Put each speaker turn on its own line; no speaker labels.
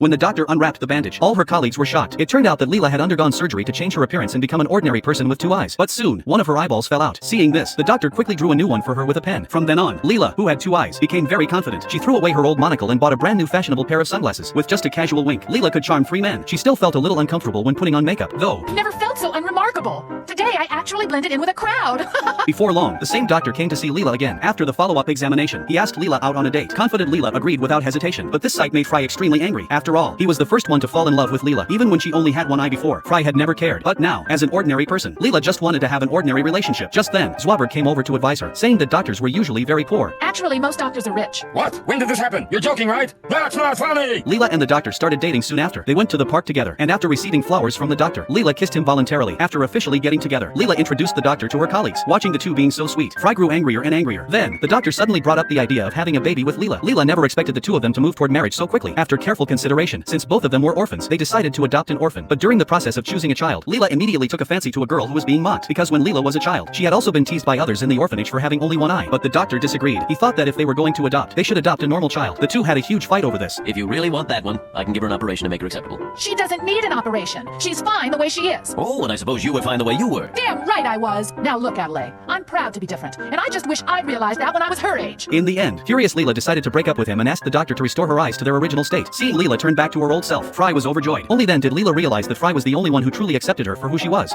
When the doctor unwrapped the bandage, all her colleagues were shocked. It turned out that Leela had undergone surgery to change her appearance and become an ordinary person with 2 eyes. But soon, one of her eyeballs fell out. Seeing this, the doctor quickly drew a new one for her with a pen. From then on, Leela, who had 2 eyes, became very confident. She threw away her old monocle and bought a brand new fashionable pair of sunglasses. With just a casual wink, Leela could charm 3 men. She still felt a little uncomfortable when putting on makeup, though.
Never felt so unremarkable. Today I actually blended in with a crowd.
Before long, the same doctor came to see Leela again. After the follow-up examination, he asked Leela out on a date. Confident Leela agreed without hesitation, but this sight made Fry extremely angry. After all, he was the first one to fall in love with Leela. Even when she only had 1 eye before, Fry had never cared. But now, as an ordinary person, Leela just wanted to have an ordinary relationship. Just then, Zwabber came over to advise her, saying that doctors were usually very poor.
Actually, most doctors are rich.
What? When did this happen? You're joking, right? That's not funny!
Leela and the doctor started dating soon after. They went to the park together, and after receiving flowers from the doctor, Leela kissed him voluntarily. After officially getting together, Leela introduced the doctor to her colleagues. Watching the two being so sweet, Fry grew angrier and angrier. Then, the doctor suddenly brought up the idea of having a baby with Leela. Leela never expected the two of them to move toward marriage so quickly. After careful consideration, since both of them were orphans, they decided to adopt an orphan. But during the process of choosing a child, Leela immediately took a fancy to a girl who was being mocked, because when Leela was a child, she had also been teased by others in the orphanage for having only 1 eye. But the doctor disagreed. He thought that if they were going to adopt, they should adopt a normal child. The two had a huge fight over this.
If you really want that one, I can give her an operation to make her acceptable.
She doesn't need an operation. She's fine the way she is.
Oh, and I suppose you were fine the way you were.
Damn right I was. Now look, Adelaide, I'm proud to be different, and I just wish I'd realized that when I was her age.
In the end, furious Leela decided to break up with him and asked the doctor to restore her eyes to their original state. Seeing Leela turn back to her old self, Fry was overjoyed. Only then did Leela realize that Fry was the only one who truly accepted her for who she was.